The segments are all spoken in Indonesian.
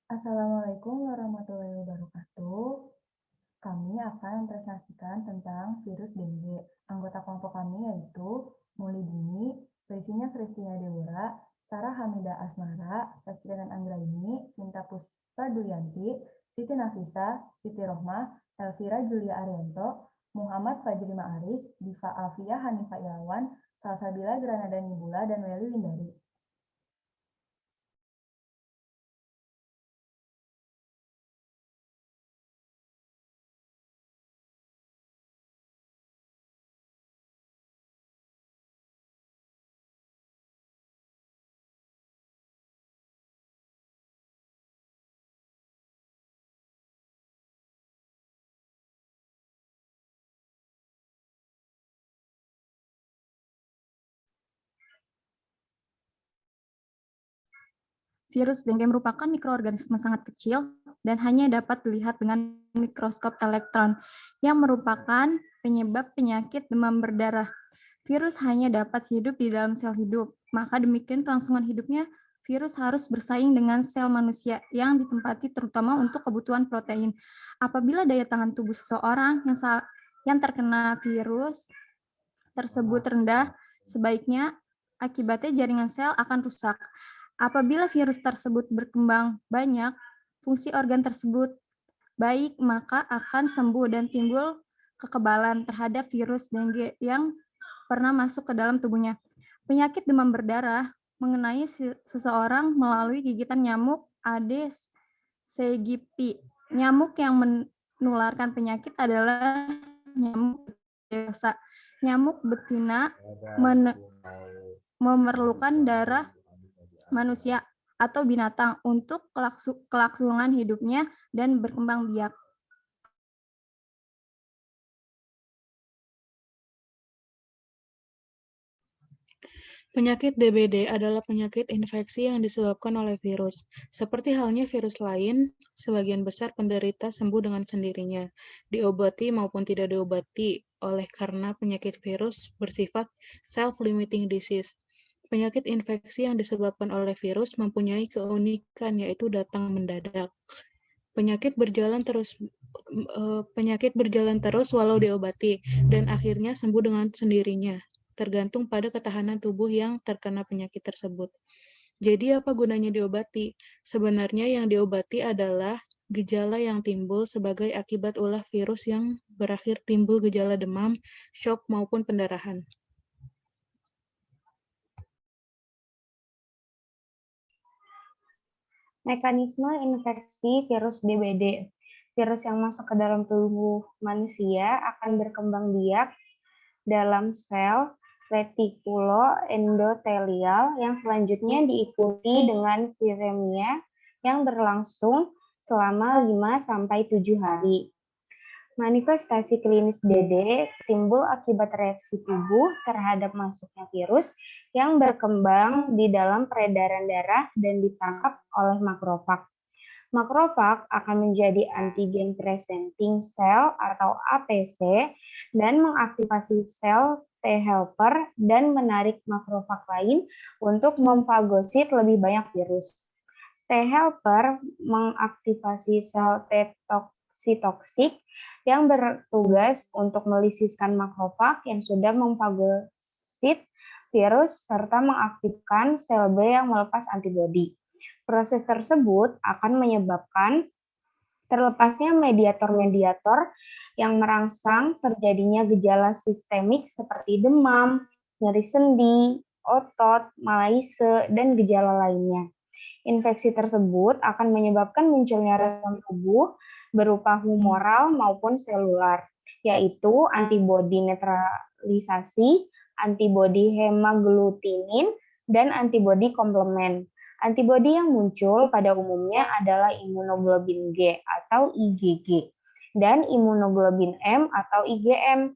Assalamualaikum warahmatullahi wabarakatuh. Kami akan mempresentasikan tentang virus dengue. Anggota kelompok kami yaitu Maulidini, Priscilia Kristina Deura, Sarah Hamidah Asmara, Sastrian Anggraini, Sinta Puspa Duyanti, Siti Nafisa, Siti Rohmah, Elvira Julia Arianto, Muhammad Fajri Ma'aris, Diva Alfia Hanifah Irawan, Salsabila Granada Nibula, dan Weli Windari. Virus dengue merupakan mikroorganisme sangat kecil dan hanya dapat dilihat dengan mikroskop elektron yang merupakan penyebab penyakit demam berdarah. Virus hanya dapat hidup di dalam sel hidup, maka demikian kelangsungan hidupnya virus harus bersaing dengan sel manusia yang ditempati terutama untuk kebutuhan protein. Apabila daya tahan tubuh seseorang yang terkena virus tersebut rendah, sebaiknya akibatnya jaringan sel akan rusak. Apabila virus tersebut berkembang banyak, fungsi organ tersebut baik, maka akan sembuh dan timbul kekebalan terhadap virus dengue yang pernah masuk ke dalam tubuhnya. Penyakit demam berdarah mengenai seseorang melalui gigitan nyamuk Aedes aegypti. Nyamuk yang menularkan penyakit adalah nyamuk biasa. Nyamuk betina memerlukan darah manusia atau binatang untuk kelangsungan hidupnya dan berkembang biak. Penyakit DBD adalah penyakit infeksi yang disebabkan oleh virus. Seperti halnya virus lain, sebagian besar penderita sembuh dengan sendirinya, diobati maupun tidak diobati, oleh karena penyakit virus bersifat self-limiting disease. Penyakit infeksi yang disebabkan oleh virus mempunyai keunikan, yaitu datang mendadak. Penyakit berjalan terus walau diobati, dan akhirnya sembuh dengan sendirinya, tergantung pada ketahanan tubuh yang terkena penyakit tersebut. Jadi apa gunanya diobati? Sebenarnya yang diobati adalah gejala yang timbul sebagai akibat ulah virus yang berakhir timbul gejala demam, shock, maupun pendarahan. Mekanisme infeksi virus DBD. Virus yang masuk ke dalam tubuh manusia akan berkembang biak dalam sel retikuloendotelial yang selanjutnya diikuti dengan viremia yang berlangsung selama 5-7 hari. Manifestasi klinis DD timbul akibat reaksi tubuh terhadap masuknya virus yang berkembang di dalam peredaran darah dan ditangkap oleh makrofag. Makrofag akan menjadi antigen presenting cell atau APC dan mengaktifasi sel T helper dan menarik makrofag lain untuk memfagosit lebih banyak virus. T helper mengaktifasi sel T sitoksik yang bertugas untuk melisiskan makrofag yang sudah memfagosit virus serta mengaktifkan sel B yang melepas antibodi. Proses tersebut akan menyebabkan terlepasnya mediator-mediator yang merangsang terjadinya gejala sistemik seperti demam, nyeri sendi, otot, malaise, dan gejala lainnya. Infeksi tersebut akan menyebabkan munculnya respon tubuh berupa humoral maupun selular, yaitu antibodi netralisasi, antibodi hemaglutinin, dan antibodi komplement. Antibodi yang muncul pada umumnya adalah imunoglobin G atau IgG dan imunoglobin M atau IgM.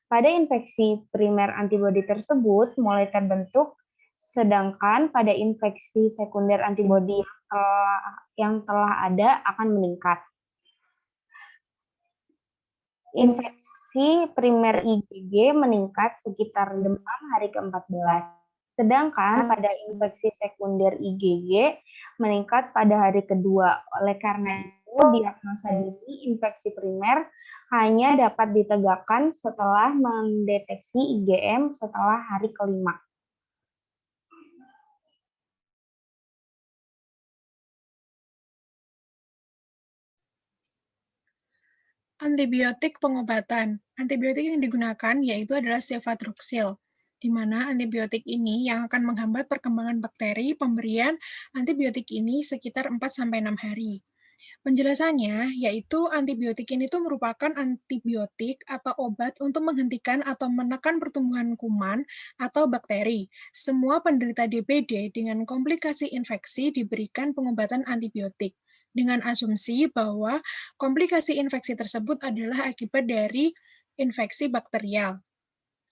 Pada infeksi primer antibodi tersebut mulai terbentuk, sedangkan pada infeksi sekunder antibodi yang telah ada akan meningkat. Infeksi primer IgG meningkat sekitar demam hari ke-14. Sedangkan pada infeksi sekunder IgG meningkat pada hari kedua. Oleh karena itu, diagnosa dini infeksi primer hanya dapat ditegakkan setelah mendeteksi IgM setelah hari kelima. Antibiotik pengobatan. Antibiotik yang digunakan yaitu adalah cefadroxil, di mana antibiotik ini yang akan menghambat perkembangan bakteri. Pemberian antibiotik ini sekitar 4-6 hari. Penjelasannya yaitu antibiotik ini tuh merupakan antibiotik atau obat untuk menghentikan atau menekan pertumbuhan kuman atau bakteri. Semua penderita DBD dengan komplikasi infeksi diberikan pengobatan antibiotik dengan asumsi bahwa komplikasi infeksi tersebut adalah akibat dari infeksi bakterial.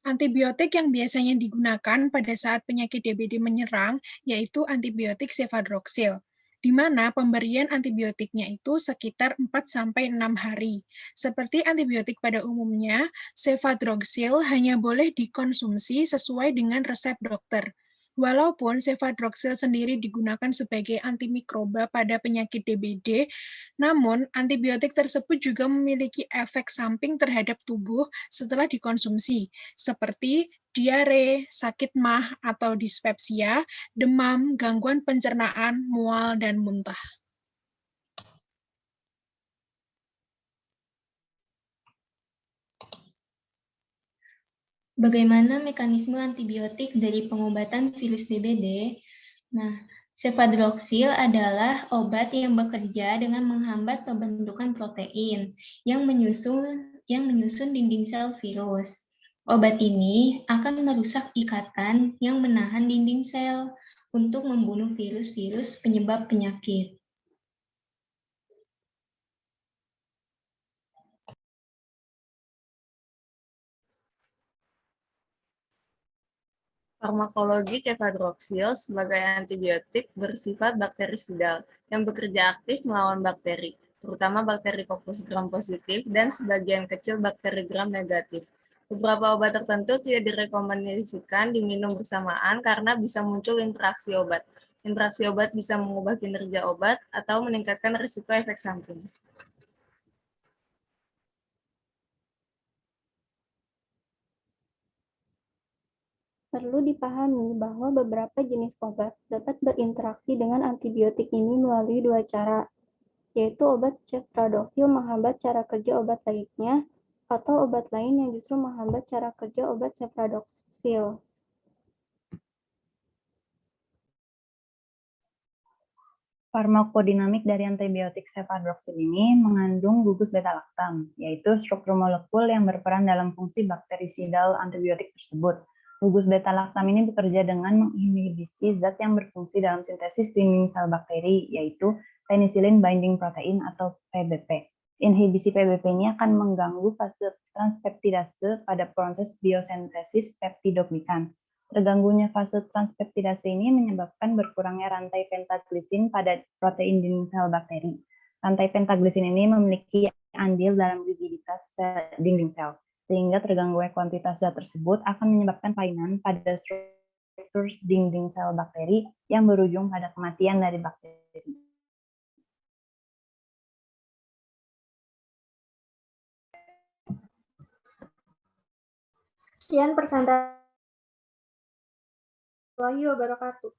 Antibiotik yang biasanya digunakan pada saat penyakit DBD menyerang yaitu antibiotik cefadroxil, di mana pemberian antibiotiknya itu sekitar 4-6 hari. Seperti antibiotik pada umumnya, cefadroxil hanya boleh dikonsumsi sesuai dengan resep dokter. Walaupun cefadroxil sendiri digunakan sebagai antimikroba pada penyakit DBD, namun antibiotik tersebut juga memiliki efek samping terhadap tubuh setelah dikonsumsi, seperti diare, sakit mah atau dispepsia, demam, gangguan pencernaan, mual, dan muntah. Bagaimana mekanisme antibiotik dari pengobatan virus DBD? Nah, cefadroxil adalah obat yang bekerja dengan menghambat pembentukan protein yang menyusun dinding sel virus. Obat ini akan merusak ikatan yang menahan dinding sel untuk membunuh virus-virus penyebab penyakit. Farmakologi cefadroxil sebagai antibiotik bersifat bakterisidal yang bekerja aktif melawan bakteri, terutama bakteri Coccus gram positif dan sebagian kecil bakteri gram negatif. Beberapa obat tertentu tidak direkomendasikan diminum bersamaan karena bisa muncul interaksi obat. Interaksi obat bisa mengubah kinerja obat atau meningkatkan risiko efek samping. Perlu dipahami bahwa beberapa jenis obat dapat berinteraksi dengan antibiotik ini melalui dua cara, yaitu obat cefadroxil menghambat cara kerja obat lainnya, atau obat lain yang justru menghambat cara kerja obat cefadroxil. Farmakodinamik dari antibiotik cefadroxil ini mengandung gugus beta-laktam, yaitu struktur molekul yang berperan dalam fungsi bakterisidal antibiotik tersebut. Gugus beta-laktam ini bekerja dengan menginhibisi zat yang berfungsi dalam sintesis dinding sel bakteri, yaitu penicillin binding protein atau PBP. Inhibisi PBP ini akan mengganggu fase transpeptidase pada proses biosintesis peptidoglikan. Terganggunya fase transpeptidase ini menyebabkan berkurangnya rantai pentaglisin pada protein dinding sel bakteri. Rantai pentaglisin ini memiliki andil dalam rigiditas dinding sel, sehingga terganggunya kuantitas zat tersebut akan menyebabkan kelainan pada struktur dinding sel bakteri yang berujung pada kematian dari bakteri. Sekian persentasenya. Warahmatullahi wabarakatuh.